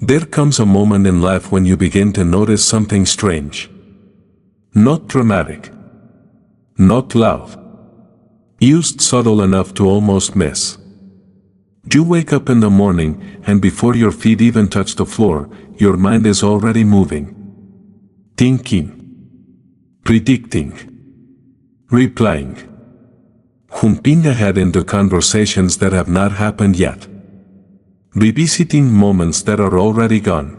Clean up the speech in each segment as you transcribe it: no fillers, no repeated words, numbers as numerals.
There comes a moment in life when you begin to notice something strange. Not dramatic. Not loud. Used subtle enough to almost miss. You wake up in the morning, and before your feet even touch the floor, your mind is already moving. Thinking. Predicting. Replying. Jumping ahead into conversations that have not happened yet. Revisiting moments that are already gone.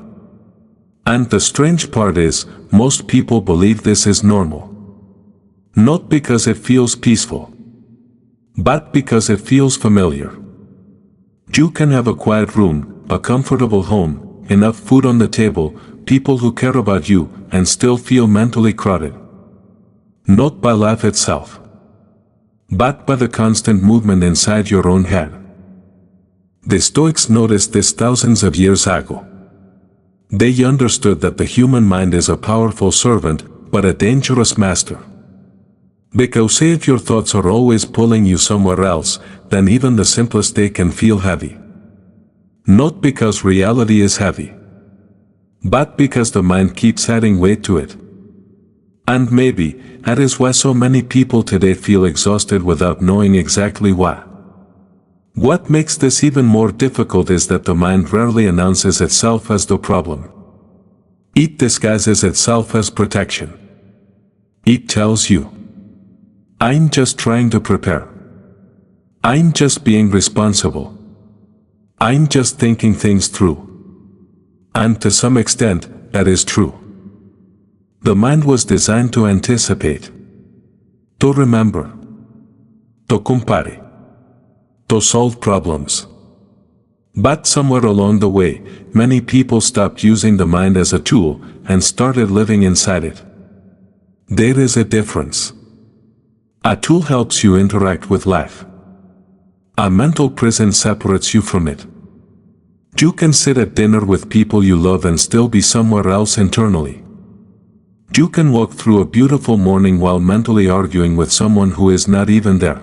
And the strange part is, most people believe this is normal. Not because it feels peaceful, but because it feels familiar. You can have a quiet room, a comfortable home, enough food on the table, people who care about you, and still feel mentally crowded. Not by life itself, but by the constant movement inside your own head. The Stoics noticed this thousands of years ago. They understood that the human mind is a powerful servant, but a dangerous master. Because if your thoughts are always pulling you somewhere else, then even the simplest day can feel heavy. Not because reality is heavy, but because the mind keeps adding weight to it. And maybe, that is why so many people today feel exhausted without knowing exactly why. What makes this even more difficult is that the mind rarely announces itself as the problem. It disguises itself as protection. It tells you, I'm just trying to prepare. I'm just being responsible. I'm just thinking things through. And to some extent, that is true. The mind was designed to anticipate, to remember, to compare, to solve problems. But somewhere along the way, many people stopped using the mind as a tool and started living inside it. There is a difference. A tool helps you interact with life. A mental prison separates you from it. You can sit at dinner with people you love and still be somewhere else internally. You can walk through a beautiful morning while mentally arguing with someone who is not even there.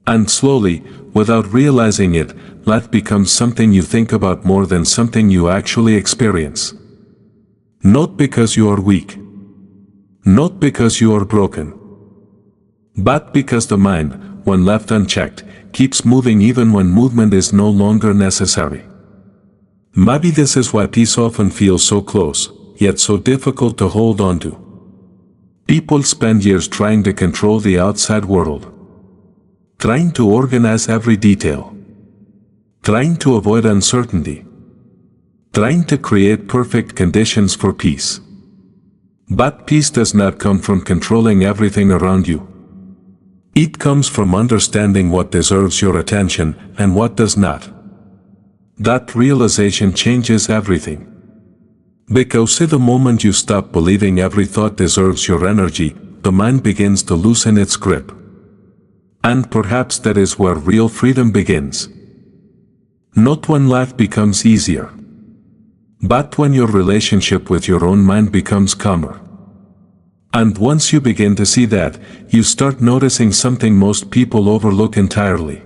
And slowly, without realizing it, life becomes something you think about more than something you actually experience. Not because you are weak. Not because you are broken. But because the mind, when left unchecked, keeps moving even when movement is no longer necessary. Maybe this is why peace often feels so close, yet so difficult to hold on to. People spend years trying to control the outside world. Trying to organize every detail. Trying to avoid uncertainty. Trying to create perfect conditions for peace. But peace does not come from controlling everything around you. It comes from understanding what deserves your attention and what does not. That realization changes everything. Because the moment you stop believing every thought deserves your energy, the mind begins to loosen its grip. And perhaps that is where real freedom begins. Not when life becomes easier, but when your relationship with your own mind becomes calmer. And once you begin to see that, you start noticing something most people overlook entirely.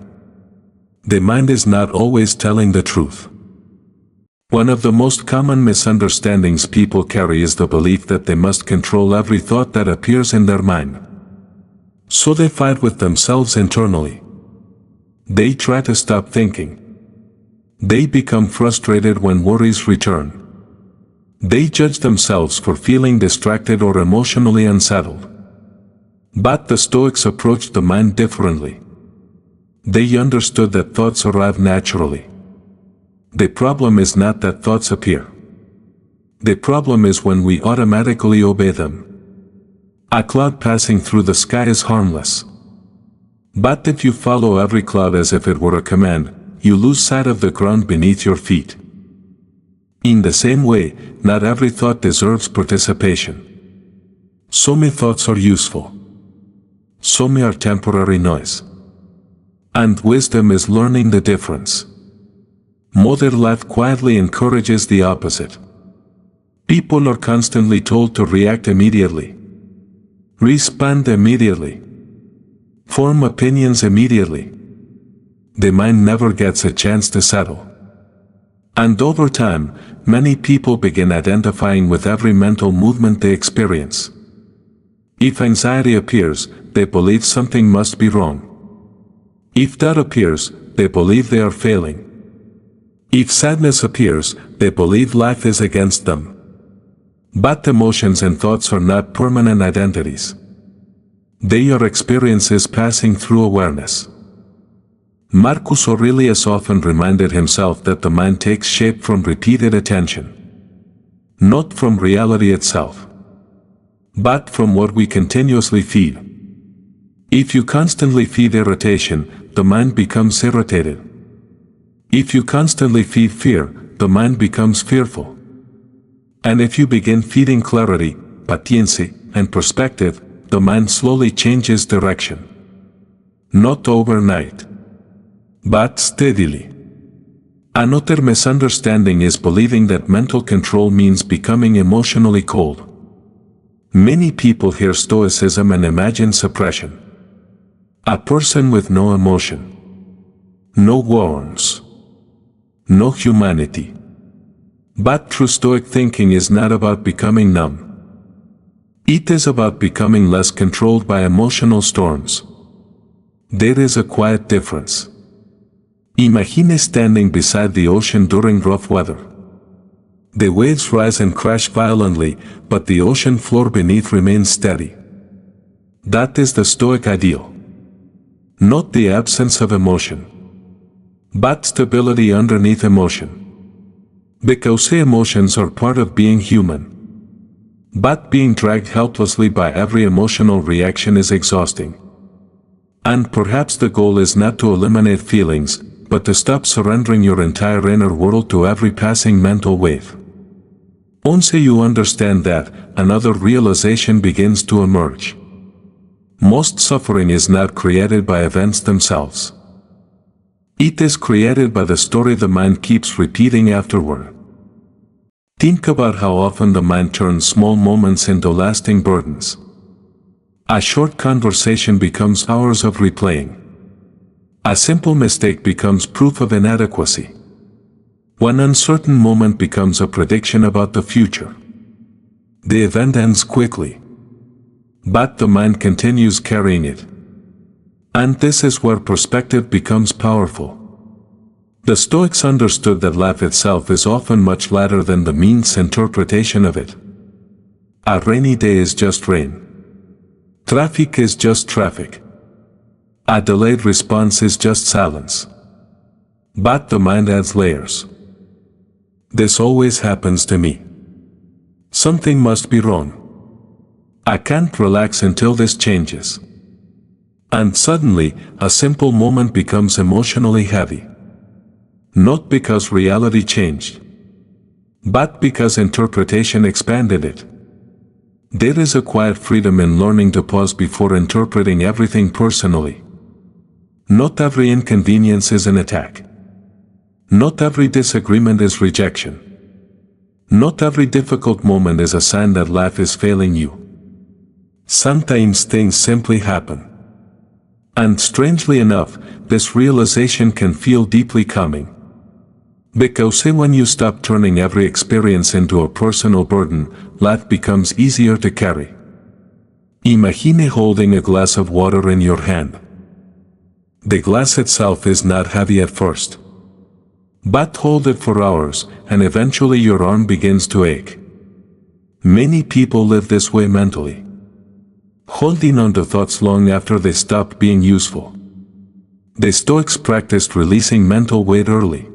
The mind is not always telling the truth. One of the most common misunderstandings people carry is the belief that they must control every thought that appears in their mind. So they fight with themselves internally. They try to stop thinking. They become frustrated when worries return. They judge themselves for feeling distracted or emotionally unsettled. But the Stoics approached the mind differently. They understood that thoughts arrive naturally. The problem is not that thoughts appear. The problem is when we automatically obey them. A cloud passing through the sky is harmless. But if you follow every cloud as if it were a command, you lose sight of the ground beneath your feet. In the same way, not every thought deserves participation. Some thoughts are useful. Some are temporary noise. And wisdom is learning the difference. Modern life quietly encourages the opposite. People are constantly told to react immediately. Respond immediately. Form opinions immediately. The mind never gets a chance to settle. And over time, many people begin identifying with every mental movement they experience. If anxiety appears, they believe something must be wrong. If doubt appears, they believe they are failing. If sadness appears, they believe life is against them. But emotions and thoughts are not permanent identities. They are experiences passing through awareness. Marcus Aurelius often reminded himself that the mind takes shape from repeated attention. Not from reality itself, but from what we continuously feed. If you constantly feed irritation, the mind becomes irritated. If you constantly feed fear, the mind becomes fearful. And if you begin feeding clarity, paciencia, and perspective, the mind slowly changes direction. Not overnight, but steadily. Another misunderstanding is believing that mental control means becoming emotionally cold. Many people hear Stoicism and imagine suppression. A person with no emotion, no warmth, no humanity. But true Stoic thinking is not about becoming numb. It is about becoming less controlled by emotional storms. There is a quiet difference. Imagine standing beside the ocean during rough weather. The waves rise and crash violently, but the ocean floor beneath remains steady. That is the Stoic ideal. Not the absence of emotion, but stability underneath emotion. Because emotions are part of being human. But being dragged helplessly by every emotional reaction is exhausting. And perhaps the goal is not to eliminate feelings, but to stop surrendering your entire inner world to every passing mental wave. Once you understand that, another realization begins to emerge. Most suffering is not created by events themselves. It is created by the story the mind keeps repeating afterward. Think about how often the mind turns small moments into lasting burdens. A short conversation becomes hours of replaying. A simple mistake becomes proof of inadequacy. One uncertain moment becomes a prediction about the future. The event ends quickly, but the mind continues carrying it. And this is where perspective becomes powerful. The Stoics understood that life itself is often much later than the mean's interpretation of it. A rainy day is just rain. Traffic is just traffic. A delayed response is just silence. But the mind adds layers. This always happens to me. Something must be wrong. I can't relax until this changes. And suddenly, a simple moment becomes emotionally heavy. Not because reality changed, but because interpretation expanded it. There is a quiet freedom in learning to pause before interpreting everything personally. Not every inconvenience is an attack. Not every disagreement is rejection. Not every difficult moment is a sign that life is failing you. Sometimes things simply happen. And strangely enough, this realization can feel deeply calming. Because when you stop turning every experience into a personal burden, life becomes easier to carry. Imagine holding a glass of water in your hand. The glass itself is not heavy at first. But hold it for hours, and eventually your arm begins to ache. Many people live this way mentally, holding on to thoughts long after they stop being useful. The Stoics practiced releasing mental weight early.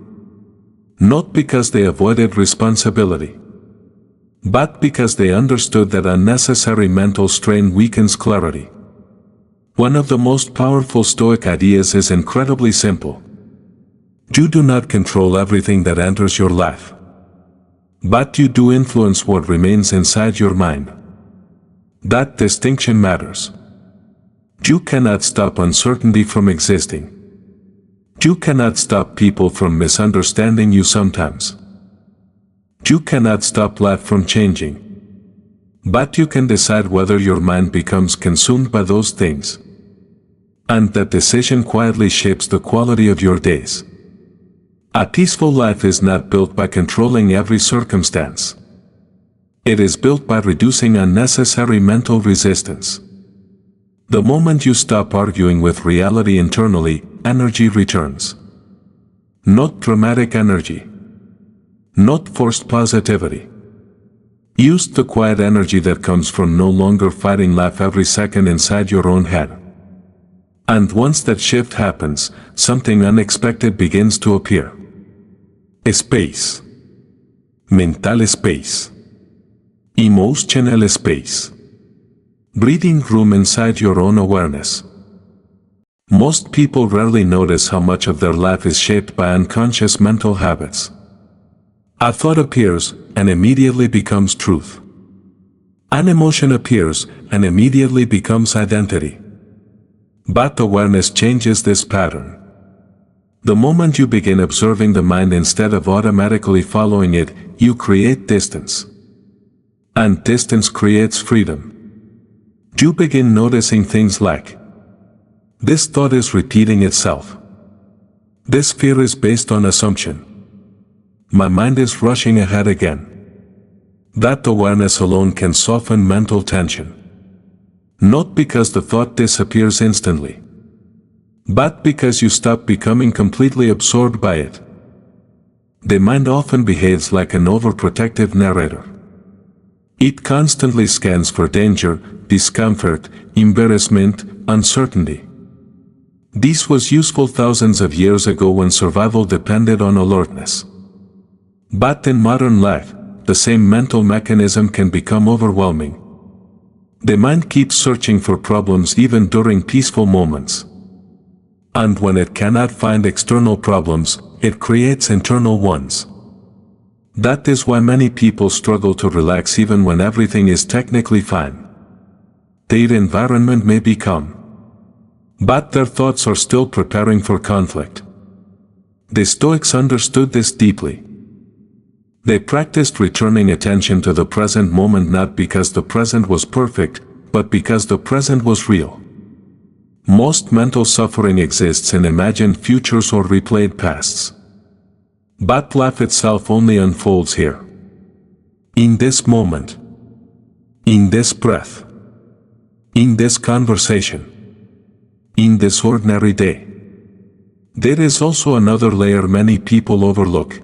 Not because they avoided responsibility, but because they understood that unnecessary mental strain weakens clarity. One of the most powerful Stoic ideas is incredibly simple. You do not control everything that enters your life, but you do influence what remains inside your mind. That distinction matters. You cannot stop uncertainty from existing. You cannot stop people from misunderstanding you sometimes. You cannot stop life from changing. But you can decide whether your mind becomes consumed by those things. And that decision quietly shapes the quality of your days. A peaceful life is not built by controlling every circumstance. It is built by reducing unnecessary mental resistance. The moment you stop arguing with reality internally, energy returns. Not dramatic energy. Not forced positivity. Use the quiet energy that comes from no longer fighting life every second inside your own head. And once that shift happens, something unexpected begins to appear. Space. Mental space. Emotional space. Breathing room inside your own awareness. Most people rarely notice how much of their life is shaped by unconscious mental habits. A thought appears and immediately becomes truth. An emotion appears and immediately becomes identity. But awareness changes this pattern. The moment you begin observing the mind instead of automatically following it, you create distance. And distance creates freedom. You begin noticing things like, this thought is repeating itself. This fear is based on assumption. My mind is rushing ahead again. That awareness alone can soften mental tension. Not because the thought disappears instantly, but because you stop becoming completely absorbed by it. The mind often behaves like an overprotective narrator. It constantly scans for danger, discomfort, embarrassment, uncertainty. This was useful thousands of years ago when survival depended on alertness. But in modern life, the same mental mechanism can become overwhelming. The mind keeps searching for problems even during peaceful moments. And when it cannot find external problems, it creates internal ones. That is why many people struggle to relax even when everything is technically fine. Their environment may be calm, but their thoughts are still preparing for conflict. The Stoics understood this deeply. They practiced returning attention to the present moment not because the present was perfect, but because the present was real. Most mental suffering exists in imagined futures or replayed pasts. But life itself only unfolds here. In this moment. In this breath. In this conversation. In this ordinary day. There is also another layer many people overlook.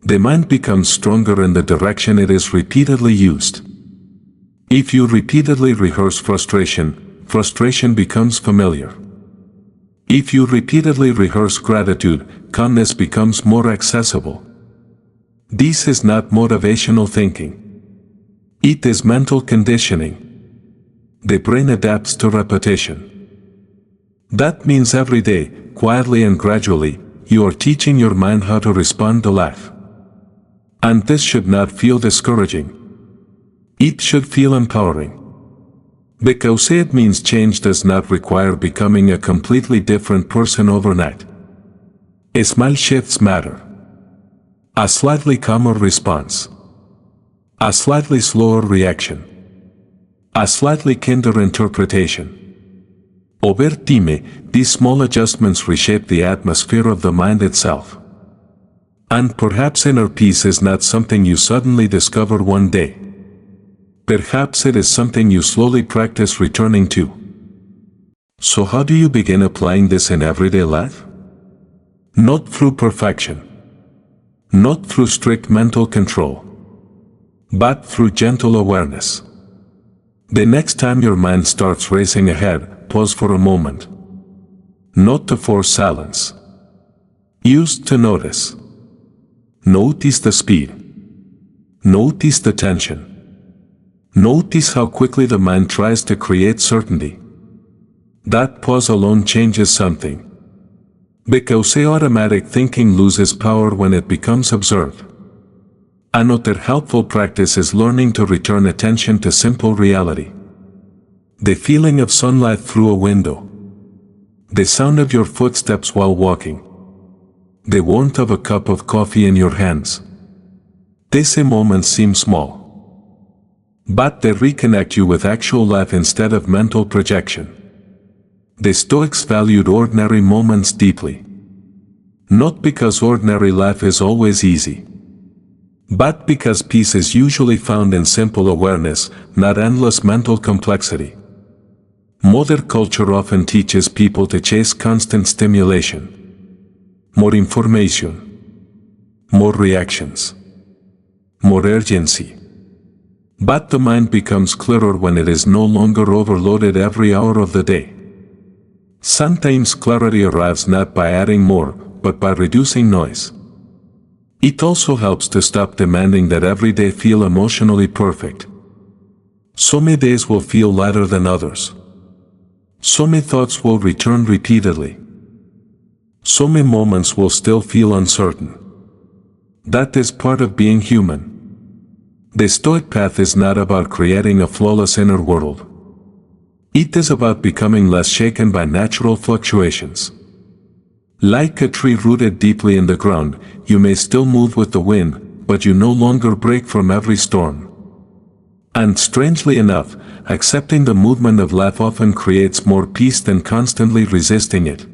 The mind becomes stronger in the direction it is repeatedly used. If you repeatedly rehearse frustration, frustration becomes familiar. If you repeatedly rehearse gratitude, calmness becomes more accessible. This is not motivational thinking. It is mental conditioning. The brain adapts to repetition. That means every day, quietly and gradually, you are teaching your mind how to respond to life. And this should not feel discouraging. It should feel empowering. Because it means change does not require becoming a completely different person overnight. Small shifts matter. A slightly calmer response. A slightly slower reaction. A slightly kinder interpretation. Over time, these small adjustments reshape the atmosphere of the mind itself. And perhaps inner peace is not something you suddenly discover one day. Perhaps it is something you slowly practice returning to. So how do you begin applying this in everyday life? Not through perfection. Not through strict mental control. But through gentle awareness. The next time your mind starts racing ahead, pause for a moment. Not to force silence. Use to notice. Notice the speed. Notice the tension. Notice how quickly the mind tries to create certainty. That pause alone changes something. Because automatic thinking loses power when it becomes observed. Another helpful practice is learning to return attention to simple reality. The feeling of sunlight through a window. The sound of your footsteps while walking. The warmth of a cup of coffee in your hands. These moments seem small. But they reconnect you with actual life instead of mental projection. The Stoics valued ordinary moments deeply. Not because ordinary life is always easy, but because peace is usually found in simple awareness, not endless mental complexity. Modern culture often teaches people to chase constant stimulation. More information. More reactions. More urgency. But the mind becomes clearer when it is no longer overloaded every hour of the day. Sometimes clarity arrives not by adding more, but by reducing noise. It also helps to stop demanding that every day feel emotionally perfect. So many days will feel lighter than others. So many thoughts will return repeatedly. So many moments will still feel uncertain. That is part of being human. The Stoic path is not about creating a flawless inner world. It is about becoming less shaken by natural fluctuations. Like a tree rooted deeply in the ground, you may still move with the wind, but you no longer break from every storm. And strangely enough, accepting the movement of life often creates more peace than constantly resisting it.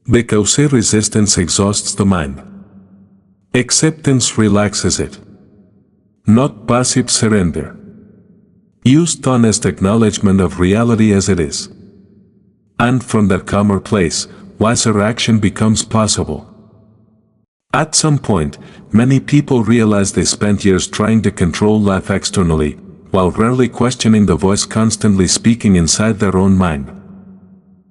Because resistance exhausts the mind. Acceptance relaxes it. Not passive surrender. Used honest acknowledgement of reality as it is. And from that calmer place, wiser action becomes possible. At some point, many people realize they spent years trying to control life externally, while rarely questioning the voice constantly speaking inside their own mind.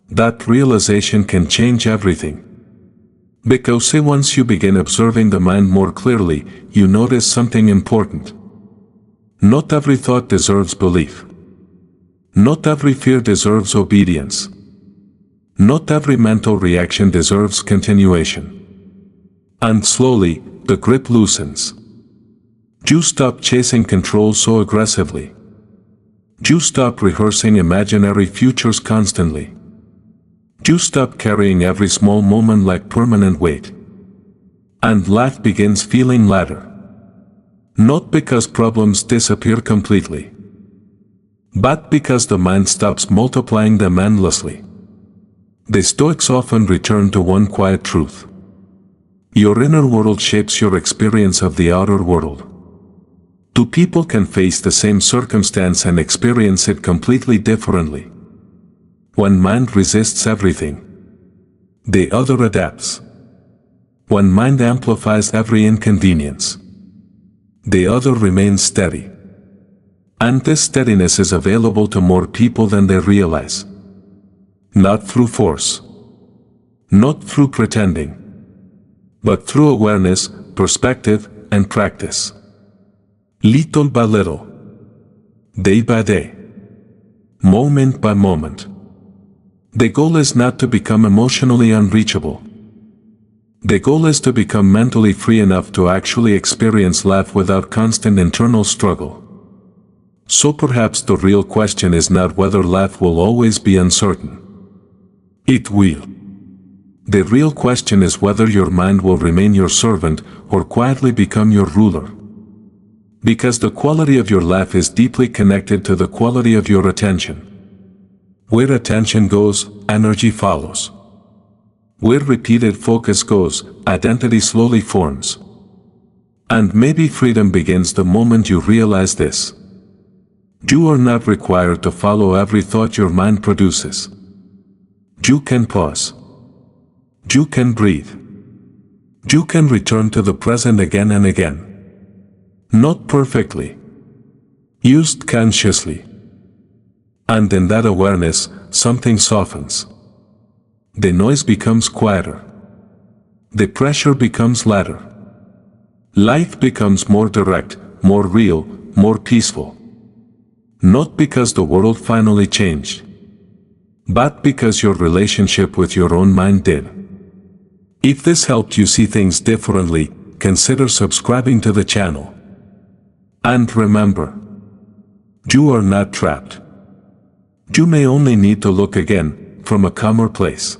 That realization can change everything. Because once you begin observing the mind more clearly, you notice something important. Not every thought deserves belief. Not every fear deserves obedience. Not every mental reaction deserves continuation. And slowly, the grip loosens. You stop chasing control so aggressively. You stop rehearsing imaginary futures constantly. You stop carrying every small moment like permanent weight. And life begins feeling lighter. Not because problems disappear completely, but because the mind stops multiplying them endlessly. The Stoics often return to one quiet truth. Your inner world shapes your experience of the outer world. Two people can face the same circumstance and experience it completely differently. When mind resists everything, the other adapts. When mind amplifies every inconvenience, the other remains steady. And this steadiness is available to more people than they realize. Not through force. Not through pretending. But through awareness, perspective, and practice. Little by little. Day by day. Moment by moment. The goal is not to become emotionally unreachable. The goal is to become mentally free enough to actually experience life without constant internal struggle. So perhaps the real question is not whether life will always be uncertain. It will. The real question is whether your mind will remain your servant or quietly become your ruler. Because the quality of your life is deeply connected to the quality of your attention. Where attention goes, energy follows. Where repeated focus goes, identity slowly forms. And maybe freedom begins the moment you realize this. You are not required to follow every thought your mind produces. You can pause. You can breathe. You can return to the present again and again. Not perfectly. Used consciously. And in that awareness, something softens. The noise becomes quieter. The pressure becomes lighter. Life becomes more direct, more real, more peaceful. Not because the world finally changed, but because your relationship with your own mind did. If this helped you see things differently, consider subscribing to the channel. And remember, you are not trapped. You may only need to look again, from a calmer place.